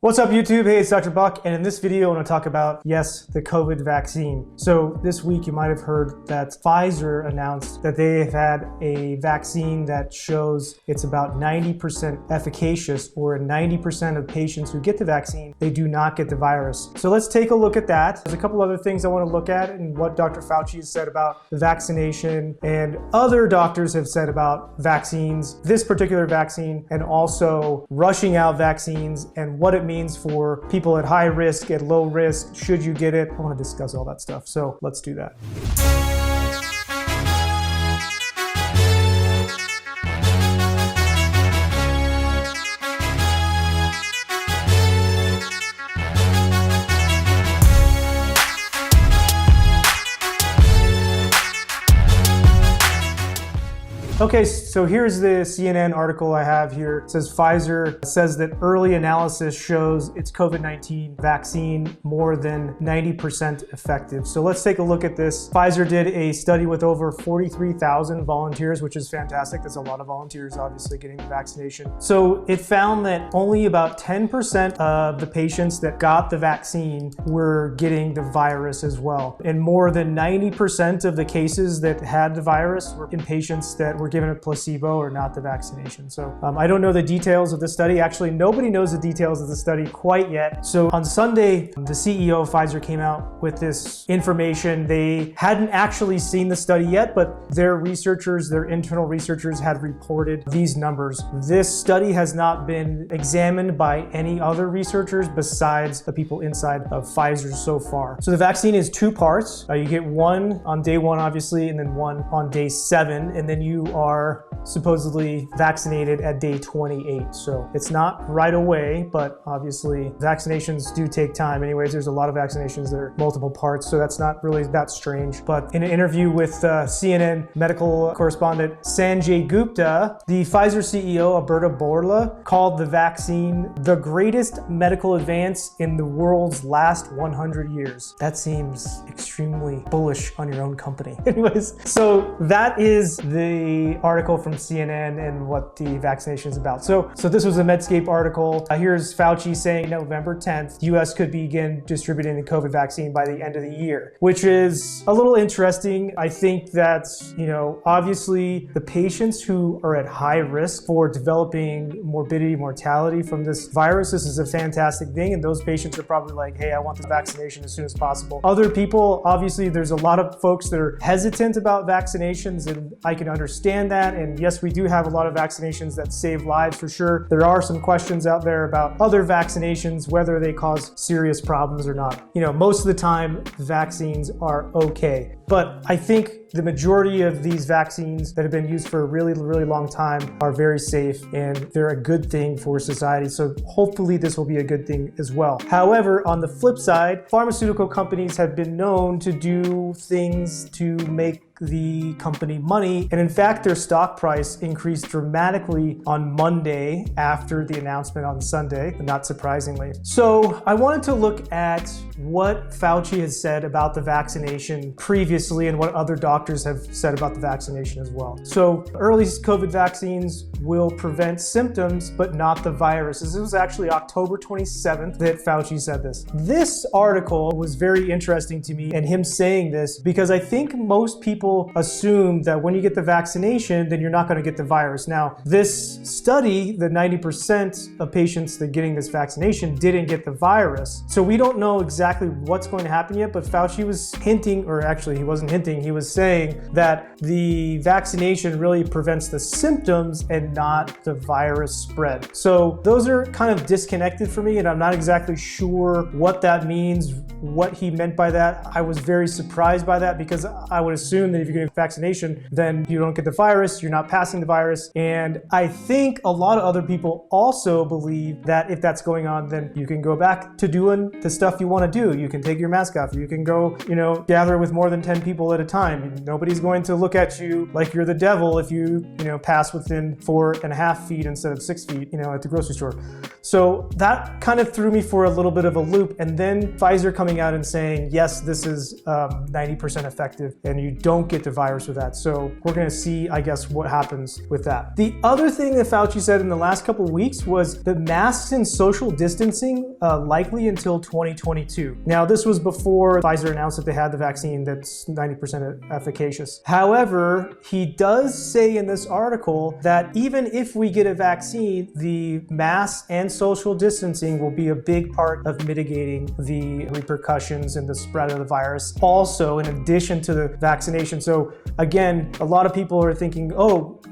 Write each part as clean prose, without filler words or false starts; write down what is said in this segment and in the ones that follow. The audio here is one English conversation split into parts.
What's up YouTube? Hey, it's Dr. Buck, and in this video I want to talk about, yes, the COVID vaccine. So this week you might have heard that Pfizer announced that they have had a vaccine that shows it's about 90% efficacious, or 90% of patients who get the vaccine, they do not get the virus. So let's take a look at that. There's a couple other things I want to look at and what Dr. Fauci has said about the vaccination and other doctors have said about vaccines, this particular vaccine, and also rushing out vaccines and what it means for people at high risk, at low risk, should you get it. I want to discuss all that stuff, so let's do that. Okay, so here's the CNN article I have here. It says Pfizer says that early analysis shows its COVID-19 vaccine more than 90% effective. So let's take a look at this. Pfizer did a study with over 43,000 volunteers, which is fantastic. That's a lot of volunteers obviously getting the vaccination. So it found that only about 10% of the patients that got the vaccine were getting the virus as well. And more than 90% of the cases that had the virus were in patients that were given a placebo or not the vaccination. So I don't know the details of the study. Actually, nobody knows the details of the study quite yet. So on Sunday, the CEO of Pfizer came out with this information. They hadn't actually seen the study yet, but their researchers, their internal researchers had reported these numbers. This study has not been examined by any other researchers besides the people inside of Pfizer so far. So the vaccine is two parts. You get one on day one, obviously, and then one on day 7, and then you are supposedly vaccinated at day 28. So it's not right away, but obviously vaccinations do take time. Anyways, there's a lot of vaccinations that are multiple parts, so that's not really that strange. But in an interview with CNN medical correspondent Sanjay Gupta, the Pfizer CEO, Alberto Bourla, called the vaccine the greatest medical advance in the world's last 100 years. That seems extremely bullish on your own company. Anyways, so that is the article from CNN and what the vaccination is about. So this was a Medscape article. Here's Fauci saying November 10th, US could begin distributing the COVID vaccine by the end of the year, which is a little interesting. I think that, obviously the patients who are at high risk for developing morbidity, mortality from this virus, this is a fantastic thing. And those patients are probably like, hey, I want the vaccination as soon as possible. Other people, obviously there's a lot of folks that are hesitant about vaccinations, and I can understand that. And yes, we do have a lot of vaccinations that save lives for sure. There are some questions out there about other vaccinations, whether they cause serious problems or not. Most of the time vaccines are okay. But I think the majority of these vaccines that have been used for a really, really long time are very safe and they're a good thing for society. So hopefully this will be a good thing as well. However, on the flip side, pharmaceutical companies have been known to do things to make the company money. And in fact, their stock price increased dramatically on Monday after the announcement on Sunday, not surprisingly. So I wanted to look at what Fauci has said about the vaccination previously and what other doctors have said about the vaccination as well. So early COVID vaccines will prevent symptoms, but not the virus. This was actually October 27th that Fauci said this. This article was very interesting to me, and him saying this, because I think most people assume that when you get the vaccination, then you're not going to get the virus. Now, this study, the 90% of patients that getting this vaccination didn't get the virus. So we don't know exactly what's going to happen yet, but Fauci was hinting, or actually he wasn't hinting, he was saying that the vaccination really prevents the symptoms and not the virus spread. So those are kind of disconnected for me, and I'm not exactly sure what that means, what he meant by that. I was very surprised by that, because I would assume that if you're getting vaccination, then you don't get the virus, you're not passing the virus. And I think a lot of other people also believe that if that's going on, then you can go back to doing the stuff you want to do. You can take your mask off, you can go, gather with more than 10 people at a time. and nobody's going to look at you like you're the devil if you pass within 4.5 feet instead of 6 feet, at the grocery store. So that kind of threw me for a little bit of a loop. And then Pfizer coming out and saying, yes, this is 90% effective and you don't get the virus with that. So we're going to see, I guess, what happens with that. The other thing that Fauci said in the last couple of weeks was that masks and social distancing likely until 2022. Now, this was before Pfizer announced that they had the vaccine that's 90% efficacious. However, he does say in this article that even if we get a vaccine, the masks and social distancing will be a big part of mitigating the repercussions and the spread of the virus. Also, in addition to the vaccination. So again, a lot of people are thinking,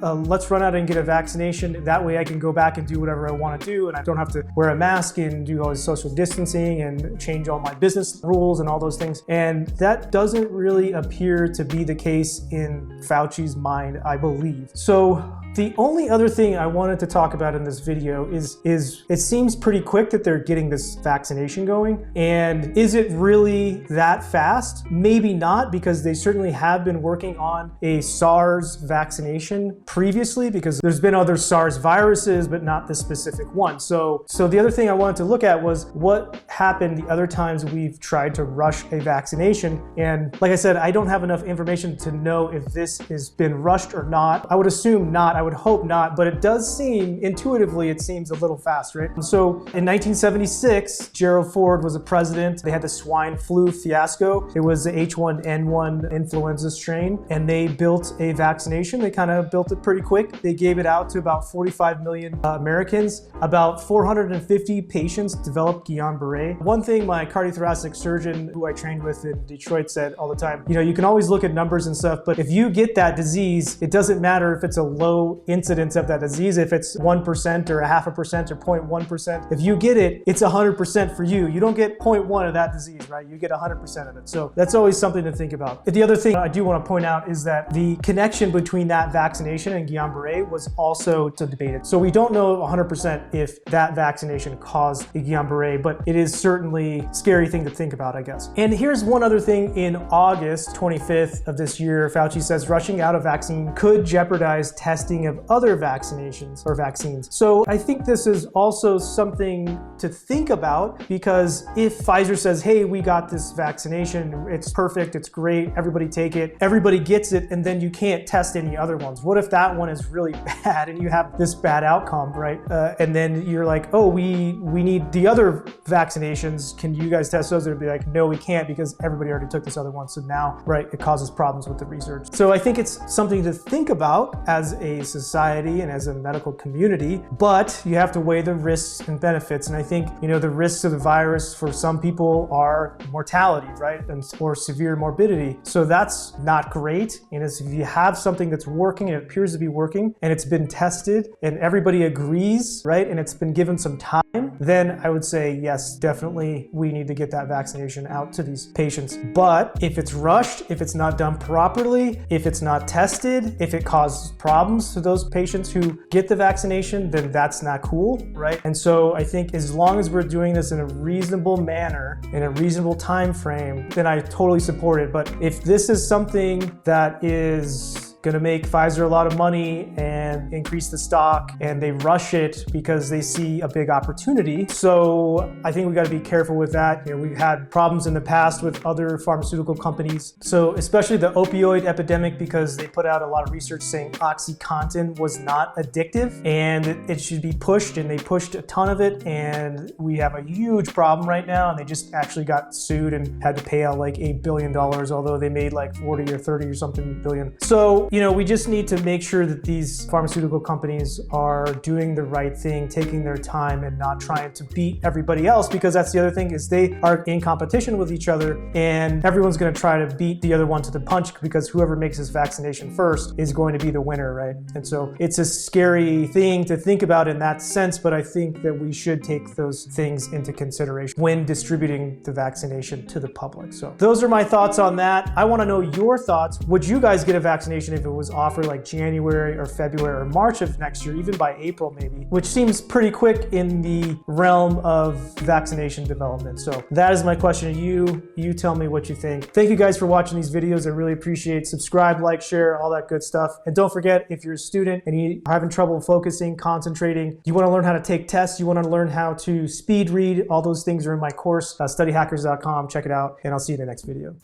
let's run out and get a vaccination. That way I can go back and do whatever I want to do and I don't have to wear a mask and do all this social distancing and change all my business rules and all those things. And that doesn't really appear to be the case in Fauci's mind, I believe. So the only other thing I wanted to talk about in this video is it seems pretty quick that they're getting this vaccination going. And is it really that fast? Maybe not, because they certainly have been working on a SARS vaccination previously, because there's been other SARS viruses, but not this specific one. So the other thing I wanted to look at was what happened the other times we've tried to rush a vaccination. And like I said, I don't have enough information to know if this has been rushed or not. I would assume not. I would hope not, but it does seem, intuitively, it seems a little fast, right? So in 1976, Gerald Ford was a president. They had the swine flu fiasco. It was the H1N1 influenza strain, and they built a vaccination. They kind of built it pretty quick. They gave it out to about 45 million Americans. About 450 patients developed Guillain-Barré. One thing my cardiothoracic surgeon who I trained with in Detroit said all the time, you can always look at numbers and stuff, but if you get that disease, it doesn't matter if it's a low incidence of that disease, if it's 1% or 0.5% or 0.1%. If you get it, it's 100% for you. You don't get 0.1 of that disease, right? You get 100% of it. So that's always something to think about. The other thing I do want to point out is that the connection between that vaccination and Guillain-Barré was also debated. So we don't know 100% if that vaccination caused a Guillain-Barré, but it is certainly a scary thing to think about, I guess. And here's one other thing. In August 25th of this year, Fauci says rushing out a vaccine could jeopardize testing of other vaccinations or vaccines. So I think this is also something to think about, because if Pfizer says, hey, we got this vaccination, it's perfect, it's great, everybody take it, everybody gets it, and then you can't test any other ones. What if that one is really bad and you have this bad outcome, right? And then you're like, we need the other vaccinations. Can you guys test those? They'd be like, no, we can't, because everybody already took this other one. So now, right, it causes problems with the research. So I think it's something to think about as a society and as a medical community, but you have to weigh the risks and benefits. And I think, the risks of the virus for some people are mortality, right? Or severe morbidity. So that's not great. And if you have something that's working and it appears to be working and it's been tested and everybody agrees, right? And it's been given some time, then I would say, yes, definitely we need to get that vaccination out to these patients. But if it's rushed, if it's not done properly, if it's not tested, if it causes problems to those patients who get the vaccination, then that's not cool, right? And so I think as long as we're doing this in a reasonable manner, in a reasonable time frame, then I totally support it. But if this is something that is going to make Pfizer a lot of money and increase the stock, and they rush it because they see a big opportunity. So I think we got to be careful with that. We've had problems in the past with other pharmaceutical companies. So especially the opioid epidemic, because they put out a lot of research saying OxyContin was not addictive and it should be pushed, and they pushed a ton of it. And we have a huge problem right now, and they just actually got sued and had to pay out like $8 billion, although they made like 40 or 30 or something billion. So we just need to make sure that these pharmaceutical companies are doing the right thing, taking their time and not trying to beat everybody else, because that's the other thing, is they are in competition with each other and everyone's going to try to beat the other one to the punch, because whoever makes this vaccination first is going to be the winner, right? And so it's a scary thing to think about in that sense, but I think that we should take those things into consideration when distributing the vaccination to the public. So those are my thoughts on that. I want to know your thoughts. Would you guys get a vaccination if it was offered like January or February or March of next year, even by April maybe, which seems pretty quick in the realm of vaccination development. So that is my question to you. You tell me what you think. Thank you guys for watching these videos. I really appreciate it. Subscribe, like, share, all that good stuff. And don't forget, if you're a student and you're having trouble focusing, concentrating, you want to learn how to take tests, you want to learn how to speed read, all those things are in my course, studyhackers.com. Check it out, and I'll see you in the next video.